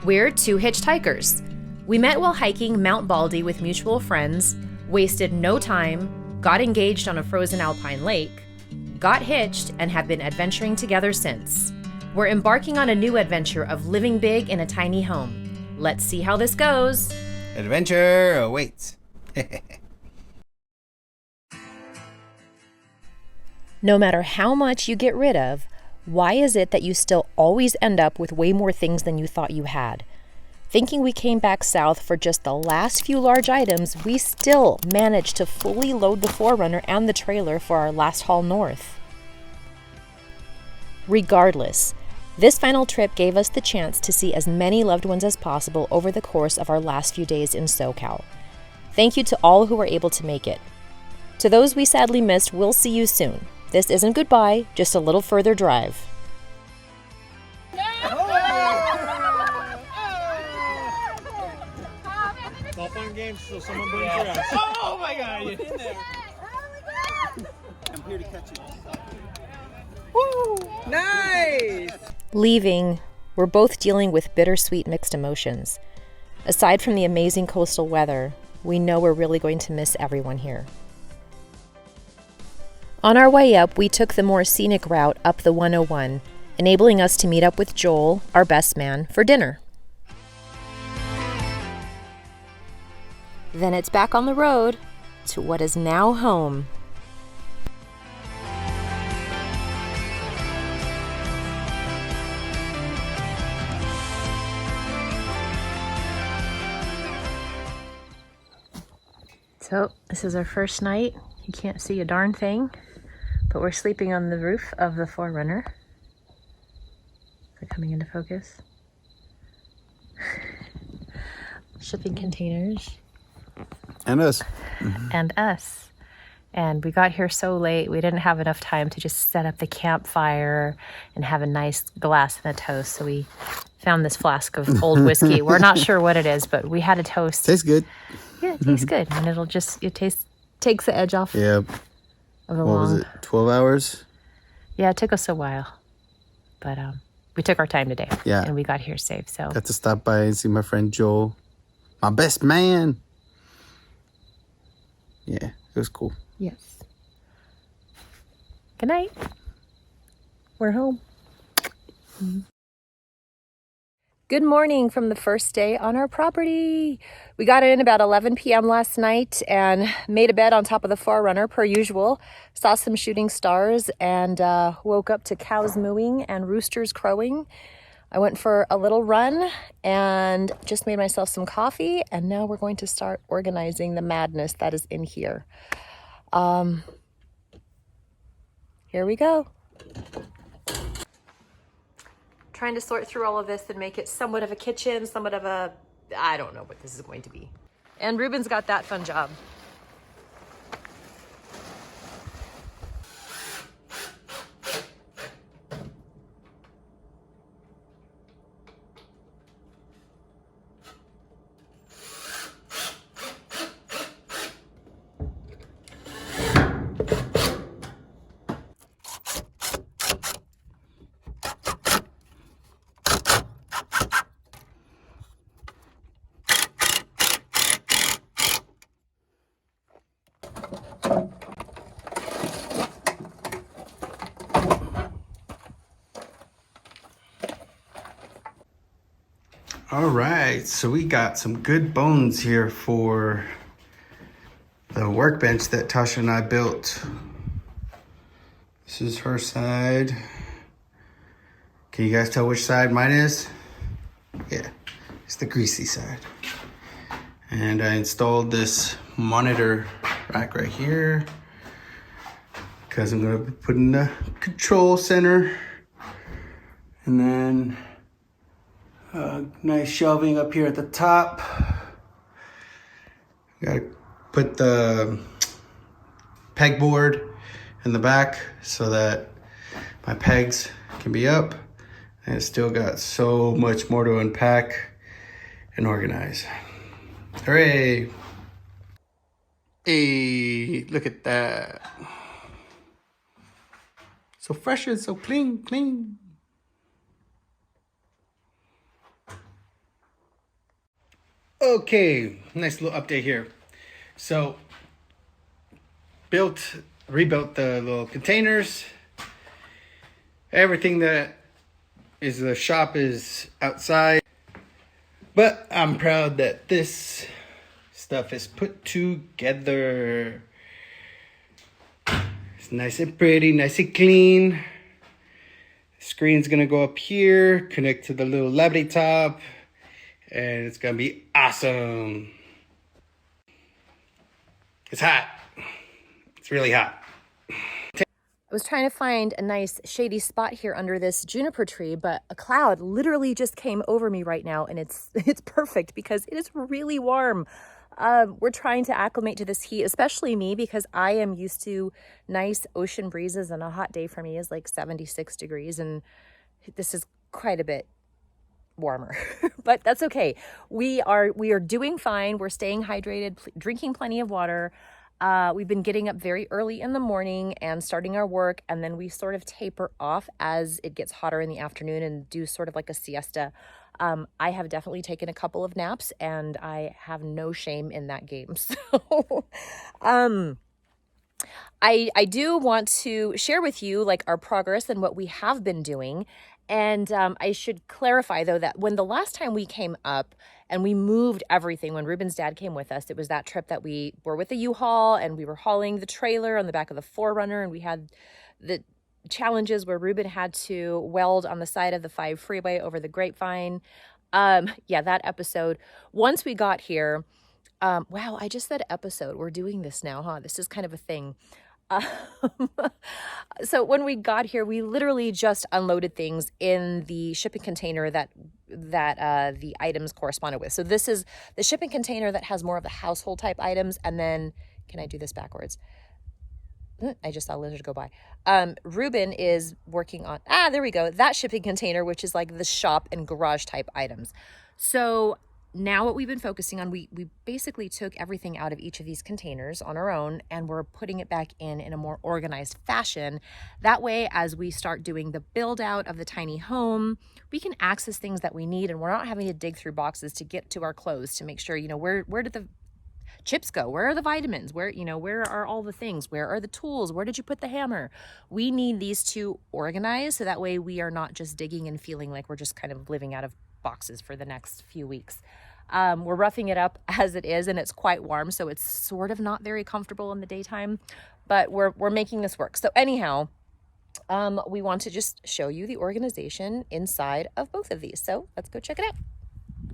We're two hitchhikers. We met while hiking Mount Baldy with mutual friends, wasted no time, got engaged on a frozen alpine lake, got hitched, and have been adventuring together since. We're embarking on a new adventure of living big in a tiny home. Let's see how this goes. Adventure awaits. No matter how much you get rid of, why is it that you still always end up with way more things than you thought you had? Thinking we came back south for just the last few large items, we still managed to fully load the 4Runner and the trailer for our last haul north. Regardless, this final trip gave us the chance to see as many loved ones as possible over the course of our last few days in SoCal. Thank you to all who were able to make it. To those we sadly missed, we'll see you soon. This isn't goodbye, just a little further drive. It's all fun games, so someone brings your ass. Oh my god, you're in there. I'm here to catch you. Woo! Nice! Leaving, we're both dealing with bittersweet mixed emotions. Aside from the amazing coastal weather, we know we're really going to miss everyone here. On our way up, we took the more scenic route up the 101, enabling us to meet up with Joel, our best man, for dinner. Then it's back on the road to what is now home. So, this is our first night. You can't see a darn thing, but we're sleeping on the roof of the 4Runner. Is it coming into focus? Shipping containers. And us. And us. And we got here so late, we didn't have enough time to just set up the campfire and have a nice glass and a toast. So we found this flask of old whiskey. We're not sure what it is, but we had a toast. Tastes good. Yeah, it tastes good. And takes the edge off. Yeah. Of the What was it? 12 hours? Yeah, it took us a while. But we took our time today. Yeah. And we got here safe. So Got to stop by and see my friend Joel. My best man. Yeah, it was cool. yes. Good night. We're home. Good morning from the first day on our property. We got in about 11 p.m. last night and made a bed on top of the 4Runner per usual. Saw some shooting stars and woke up to cows mooing and roosters crowing. I went for a little run and just made myself some coffee, and now we're going to start organizing the madness that is in here. Here we go. Trying to sort through all of this and make it somewhat of a kitchen, somewhat of a, I don't know what this is going to be. And Ruben's got that fun job. All right, so we got some good bones here for the workbench that Tasha and I built. This is her side. Can you guys tell which side mine is? Yeah, it's the greasy side. And I installed this monitor rack right here because I'm gonna be putting the control center, and then nice shelving up here at the top. Gotta put the pegboard in the back so that my pegs can be up, and it's still got so much more to unpack and organize. Hooray! Hey, look at that. So fresh and so clean. Okay, nice little update here. So, rebuilt the little containers. Everything that is the shop is outside. But I'm proud that this stuff is put together. It's nice and pretty, nice and clean. Screen's gonna go up here, connect to the little laptop, and it's gonna be awesome. It's hot. It's really hot. I was trying to find a nice shady spot here under this juniper tree, but a cloud literally just came over me right now, and it's perfect because it is really warm. We're trying to acclimate to this heat, especially me, because I am used to nice ocean breezes, and a hot day for me is like 76 degrees, and this is quite a bit warmer, but that's okay. We are doing fine. We're staying hydrated, drinking plenty of water. We've been getting up very early in the morning and starting our work, and then we sort of taper off as it gets hotter in the afternoon and do sort of like a siesta. I have definitely taken a couple of naps, and I have no shame in that game. So, I do want to share with you like our progress and what we have been doing. And I should clarify, though, that when the last time we came up and we moved everything, when Ruben's dad came with us, it was that trip that we were with the U-Haul and we were hauling the trailer on the back of the 4Runner, and we had the challenges where Ruben had to weld on the side of the 5 freeway over the grapevine. Yeah, that episode. Once we got here, wow, I just said episode. We're doing this now, huh? This is kind of a thing. So when we got here, we literally just unloaded things in the shipping container that the items corresponded with. So this is the shipping container that has more of the household type items. And then, can I do this backwards? I just saw a lizard go by. Ruben is working on, there we go. That shipping container, which is like the shop and garage type items. So now what we've been focusing on, we basically took everything out of each of these containers on our own, and we're putting it back in a more organized fashion. That way, as we start doing the build out of the tiny home, we can access things that we need, and we're not having to dig through boxes to get to our clothes to make sure, where did the chips go? Where are the vitamins? Where are all the things? Where are the tools? Where did you put the hammer? We need these to organize so that way we are not just digging and feeling like we're just kind of living out of boxes for the next few weeks. We're roughing it up as it is, and it's quite warm, so it's sort of not very comfortable in the daytime, but we're making this work. So anyhow, we want to just show you the organization inside of both of these. So let's go check it out.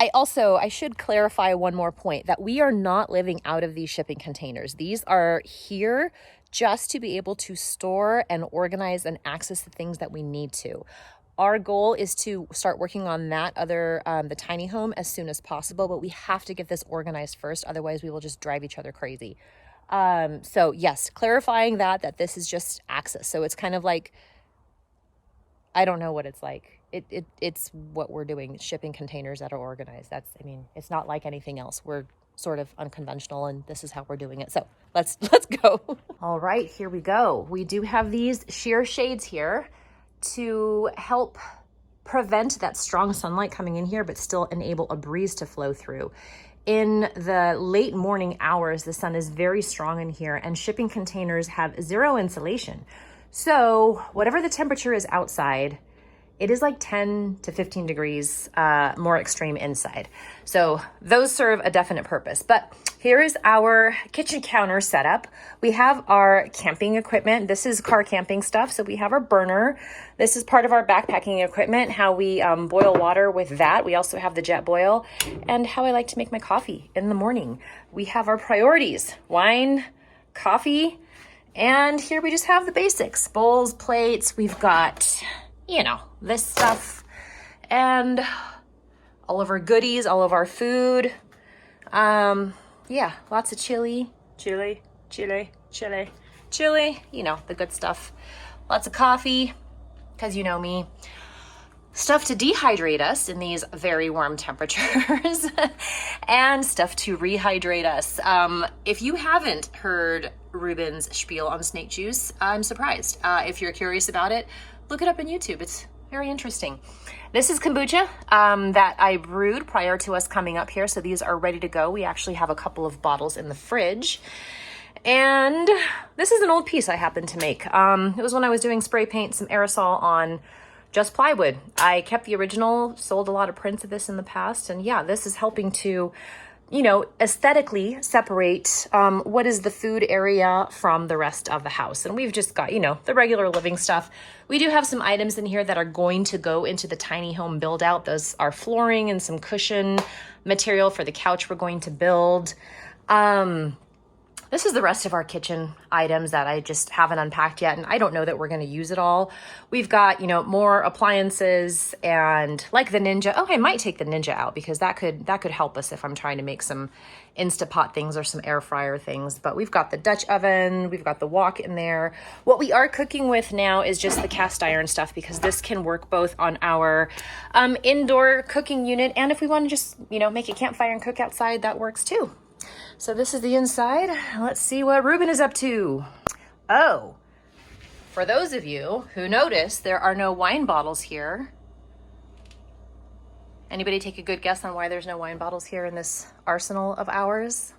I should clarify one more point, that we are not living out of these shipping containers. These are here just to be able to store and organize and access the things that we need to. Our goal is to start working on that the tiny home as soon as possible, but we have to get this organized first. Otherwise, we will just drive each other crazy. So yes, clarifying that this is just access. So it's kind of like, I don't know what it's like. It's what we're doing, shipping containers that are organized. It's not like anything else. We're sort of unconventional, and this is how we're doing it. So let's go. All right, here we go. We do have these sheer shades here to help prevent that strong sunlight coming in here, but still enable a breeze to flow through. In the late morning hours, the sun is very strong in here, and shipping containers have zero insulation. So whatever the temperature is outside, it is like 10 to 15 degrees more extreme inside. So those serve a definite purpose. But here is our kitchen counter setup. We have our camping equipment. This is car camping stuff. So we have our burner. This is part of our backpacking equipment, how we boil water with that. We also have the jet boil, and how I like to make my coffee in the morning. We have our priorities: wine, coffee, and here we just have the basics: bowls, plates. We've got, this stuff, and all of our goodies, all of our food. Yeah, lots of chili, the good stuff. Lots of coffee, because you know me. Stuff to dehydrate us in these very warm temperatures, and stuff to rehydrate us. If you haven't heard Ruben's spiel on snake juice, I'm surprised. If you're curious about it, look it up on YouTube. Very interesting. This is kombucha that I brewed prior to us coming up here. So these are ready to go. We actually have a couple of bottles in the fridge. And this is an old piece I happened to make. It was when I was doing spray paint, some aerosol on just plywood. I kept the original, sold a lot of prints of this in the past. And yeah, this is helping to, you know, aesthetically separate what is the food area from the rest of the house. And we've just got, you know, the regular living stuff. We do have some items in here that are going to go into the tiny home build out. Those are flooring and some cushion material for the couch we're going to build. This is the rest of our kitchen items that I just haven't unpacked yet, and I don't know that we're going to use it all. We've got, you know, more appliances and like the Ninja. Oh, I might take the Ninja out because that could help us if I'm trying to make some Instapot things or some air fryer things. But we've got the Dutch oven, we've got the wok in there. What we are cooking with now is just the cast iron stuff because this can work both on our indoor cooking unit, and if we want to just, you know, make a campfire and cook outside, that works too. So this is the inside. Let's see what Ruben is up to. Oh, for those of you who noticed, there are no wine bottles here. Anybody take a good guess on why there's no wine bottles here in this arsenal of ours?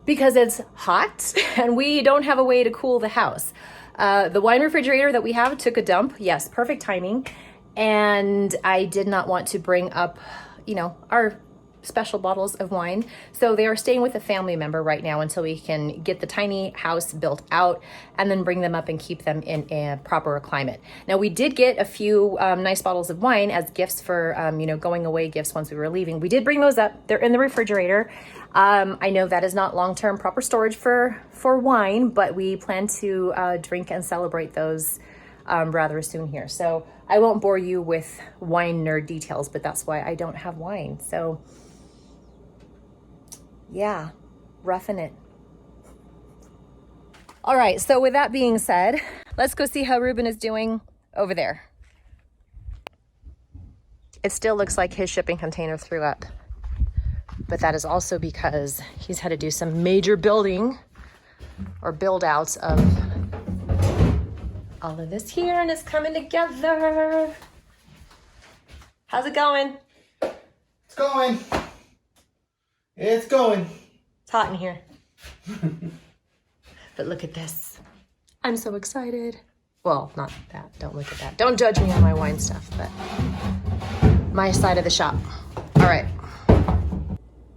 Because it's hot and we don't have a way to cool the house. The wine refrigerator that we have took a dump. Yes, perfect timing. And I did not want to bring up, you know, our special bottles of wine. So they are staying with a family member right now until we can get the tiny house built out and then bring them up and keep them in a proper climate. Now we did get a few nice bottles of wine as gifts for, you know, going away gifts once we were leaving. We did bring those up. They're in the refrigerator. I know that is not long-term proper storage for wine, but we plan to drink and celebrate those rather soon here. So I won't bore you with wine nerd details, but that's why I don't have wine. So yeah, roughing it. All right, so with that being said, let's go see how Ruben is doing over there. It still looks like his shipping container threw up, but that is also because he's had to do some major building or build outs of all of this here, and it's coming together. How's it going? It's going. It's going. It's hot in here. But look at this. I'm so excited. Well, not that. Don't look at that. Don't judge me on my wine stuff, but my side of the shop. All right.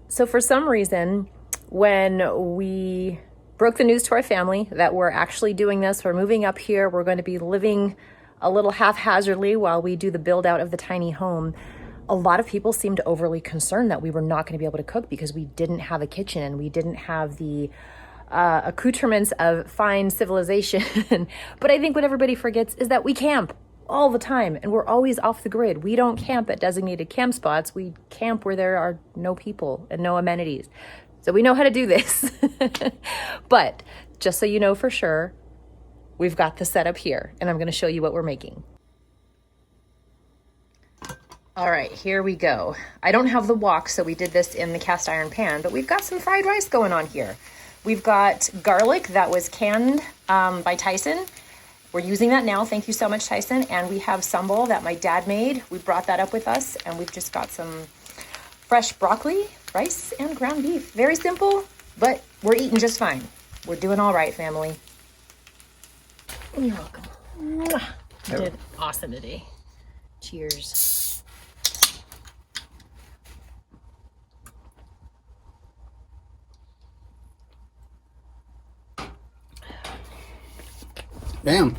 So for some reason, when we broke the news to our family that we're actually doing this, we're moving up here, we're going to be living a little haphazardly while we do the build out of the tiny home, a lot of people seemed overly concerned that we were not going to be able to cook because we didn't have a kitchen and we didn't have the accoutrements of fine civilization. But I think what everybody forgets is that we camp all the time and we're always off the grid. We don't camp at designated camp spots. We camp where there are no people and no amenities. So we know how to do this. But just so you know for sure, we've got the setup here and I'm going to show you what we're making. All right, here we go. I don't have the wok, so we did this in the cast iron pan, but we've got some fried rice going on here. We've got garlic that was canned by Tyson. We're using that now. Thank you so much, Tyson. And we have sambal that my dad made. We brought that up with us, and we've just got some fresh broccoli, rice, and ground beef. Very simple, but we're eating just fine. We're doing all right, family. You're welcome. You did awesome today. Cheers. Bam.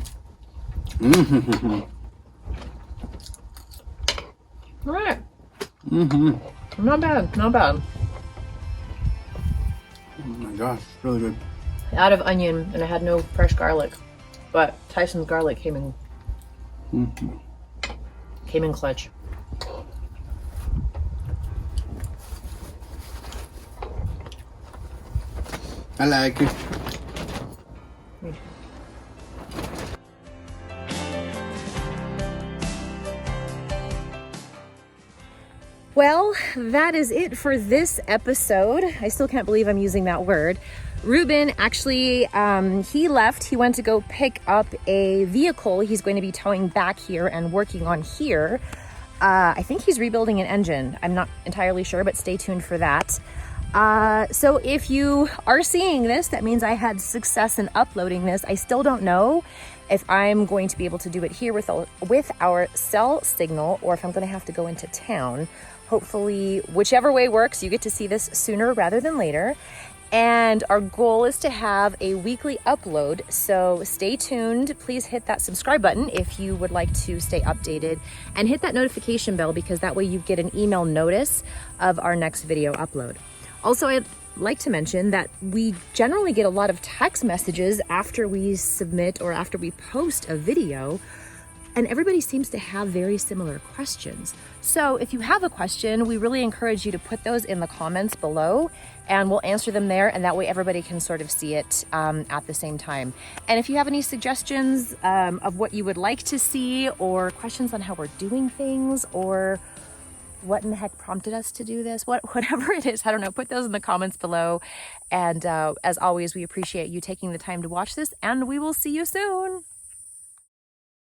Mm-hmm. All right. Mm-hmm. Not bad, not bad. Oh my gosh, really good. Out of onion, and I had no fresh garlic, but Tyson's garlic came in clutch. I like it. Me too. Well, that is it for this episode. I still can't believe I'm using that word. Ruben actually, he left. He went to go pick up a vehicle he's going to be towing back here and working on here. I think he's rebuilding an engine. I'm not entirely sure, but stay tuned for that. So if you are seeing this, that means I had success in uploading this. I still don't know if I'm going to be able to do it here with our cell signal, or if I'm going to have to go into town. Hopefully, whichever way works, you get to see this sooner rather than later. And our goal is to have a weekly upload, so stay tuned. Please hit that subscribe button if you would like to stay updated, and hit that notification bell, because that way you get an email notice of our next video upload. Also, I'd like to mention that we generally get a lot of text messages after we submit or after we post a video, and everybody seems to have very similar questions. So if you have a question, we really encourage you to put those in the comments below, and we'll answer them there, and that way everybody can sort of see it at the same time. And if you have any suggestions of what you would like to see, or questions on how we're doing things, or what in the heck prompted us to do this, whatever it is, I don't know, put those in the comments below. And as always, we appreciate you taking the time to watch this, and we will see you soon.